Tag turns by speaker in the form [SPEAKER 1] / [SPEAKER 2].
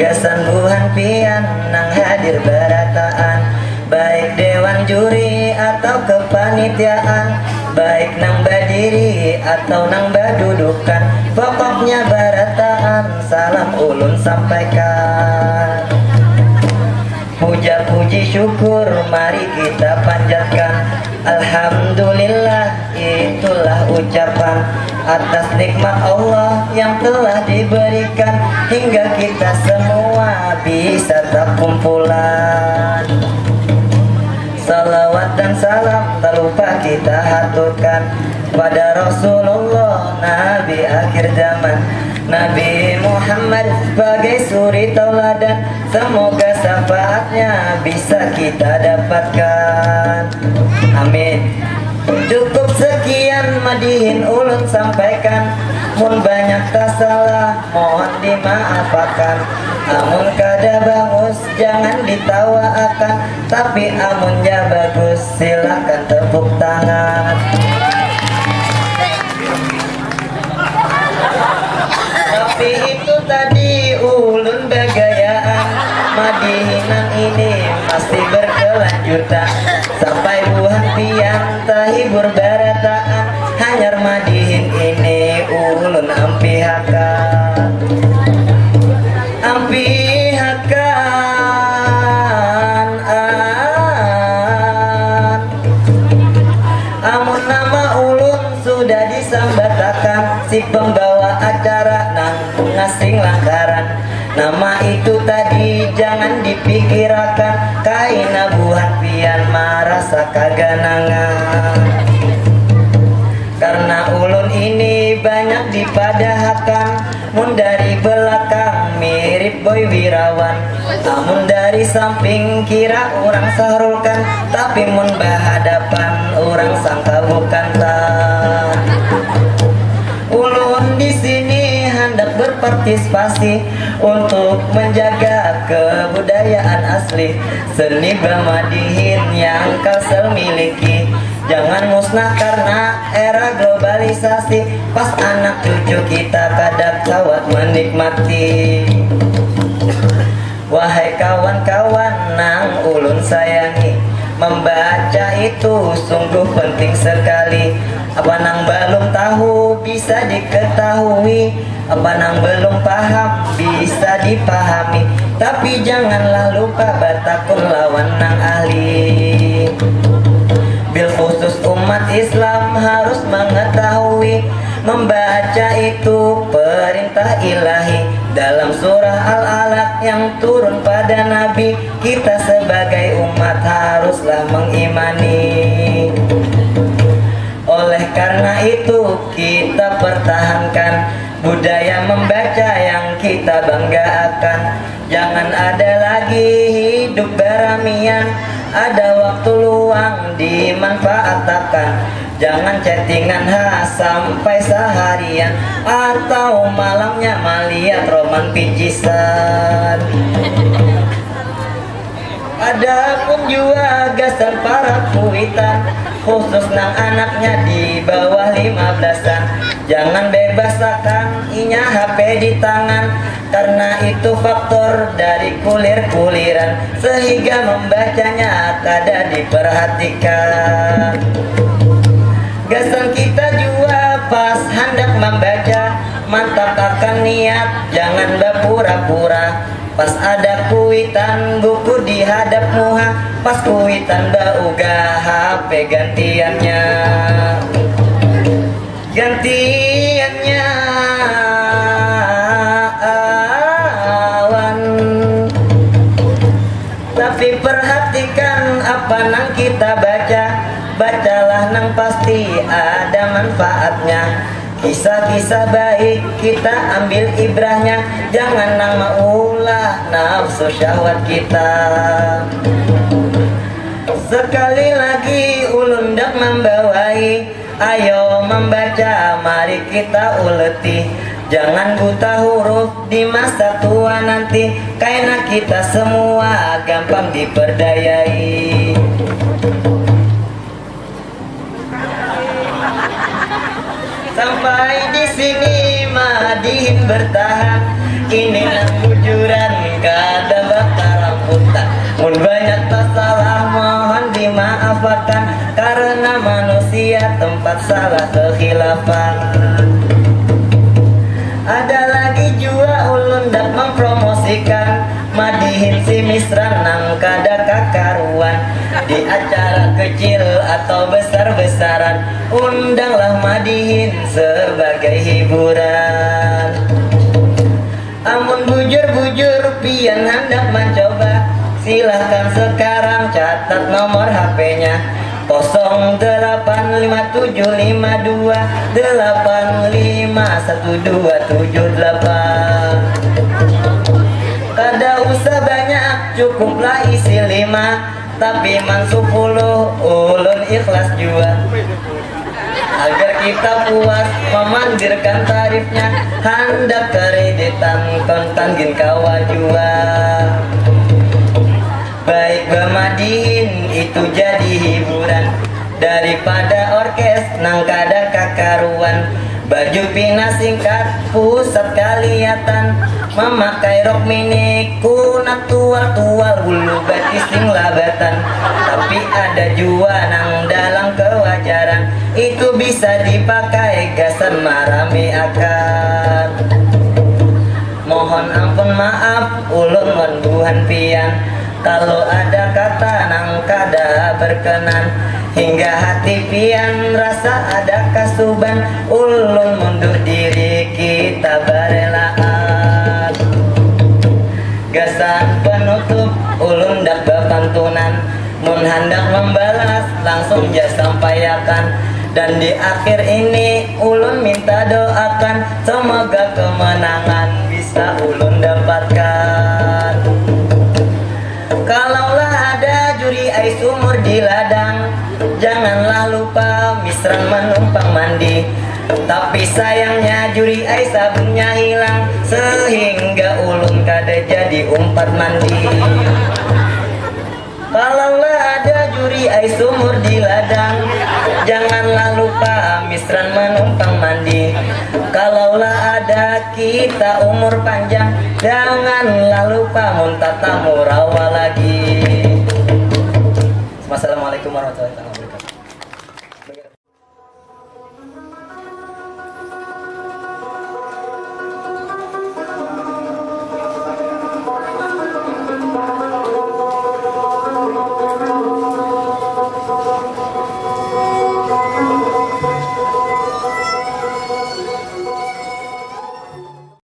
[SPEAKER 1] gasan buhan pian nang hadir berataan, baik dewan juri atau kepanitiaan, baik nang berdiri atau nang berdudukan, pokoknya berataan salam ulun sampaikan. Puja puji syukur mari kita panjatkan, alhamdulillah itulah ucapan atas nikmat Allah yang telah diberikan, hingga kita semua bisa terkumpulan. Salawat dan salam tak lupa kita haturkan pada Rasulullah Nabi akhir zaman, Nabi Muhammad sebagai suri tauladan, semoga syafaatnya bisa kita dapatkan. Amin. Cukup sekian madihin ulun sampaikan, mun banyak tak salah mohon dimaafkan, amun kada bagus jangan ditawaakan, tapi amunnya bagus silakan tepuk tangan. Tapi itu tadi ulun begayaan, madihinan ini masih berkelanjutan, sampai buhan pian tahibur berataan, hanyar madihin ini ulun ampihakan. Amun nama ulun sudah disambatakan, si pembawa acara nang ngasing langkaran, nama itu tadi jangan dipikirakan, kaina buhan pian marasa kaganangan. Karena ulun ini banyak dipadahakan, mun dari belakang mirip Boy Wirawan, namun dari samping kira orang sahrulkan, tapi mun bahadapan orang sangka bukan tak. Ulun di sini hendak berpartisipasi untuk menjaga kebudayaan asli, seni bermadihin yang Kalsel miliki. Jangan musnah karena era globalisasi, pas anak cucu kita kadang kawat menikmati. Wahai kawan-kawan nang ulun sayangi, membaca itu sungguh penting sekali. Apa nang belum tahu bisa diketahui, apa nang belum paham bisa dipahami, tapi janganlah lupa batakun lawan nang ahli. Bil khusus umat Islam harus mengetahui, membaca itu perintah ilahi dalam surah Al-Alaq yang turun pada Nabi. Kita sebagai umat haruslah mengimani. Oleh karena itu kita pertahankan budaya membaca yang kita banggakan. Jangan ada lagi hidup beramian, ada waktu luang dimanfaatkan. Jangan chattingan sampai seharian, atau malamnya melihat roman pijisan. Ada pun juga gasan para kuitan, khusus nang anaknya di bawah 15-an. Jangan bebasakan inya HP di tangan, karena itu faktor dari kulir-kuliran, sehingga membacanya kada diperhatikan. Gasan kita juga pas hendak membaca, mantap akan niat, jangan berpura-pura. Pas ada kuitan buku dihadap muha, pas kuitan bauga HP gantiannya. Gantiannya awan. Tapi perhatikan apa nang kita baca, bacalah nang pasti ada manfaatnya. Kisah-kisah baik kita ambil ibrahnya, jangan nang maulah nafsu syahwat kita. Sekali lagi ulun dak membawai, ayo membaca mari kita uleti. Jangan buta huruf di masa tua nanti, karena kita semua gampang diperdayai. Sampai di sini Madihin bertahan, inilah bujuran Mun banyak masalah mohon dimaafkan, karena manusia tempat salah kekhilafan. Ada lagi jua ulun dak mempromosikan, madihin si misran nang kada kakaruan. Di acara kecil atau besar-besaran, undanglah madihin sebagai hiburan. Amun bujur-bujur pian hendak mencoba, silahkan sekarang catat nomor HP-nya 085752851278. Kada usah banyak, cukuplah isi 5, tapi man 10 ulun ikhlas jua. Agar kita puas memandirkan tarifnya, hendak kreditan kontan gin kawa jua. Baik bemadihin itu jadi hiburan, daripada orkes nang kada kakaruan. Baju pina singkat pusat kaliatan, memakai rok mini kunak tual-tual bulu batis sing labatan. Tapi ada jua nang dalam kewajaran, itu bisa dipakai gasan marame akar. Mohon ampun maaf ulun menduhan pian, kalau ada kata nang kada berkenan, hingga hati pian rasa ada kasuban, ulun mundur diri kita barelaan. Gasan penutup ulun dak bepantunan, mun hendak membalas langsung ja sampaikan. Dan di akhir ini ulun minta doakan, semoga kemenangan bisa ulun dapatkan. Kalaulah ada juri ais umur di ladang, janganlah lupa misran menumpang mandi. Tapi sayangnya juri ais sabunnya hilang, sehingga ulun kada jadi umpat mandi. Kalaulah ada juri ais umur di ladang, janganlah lupa misran menumpang mandi. Kalaulah ada kita umur panjang, janganlah lupa muntah tamu rawa lagi. Wassalamualaikum warahmatullahi wabarakatuh.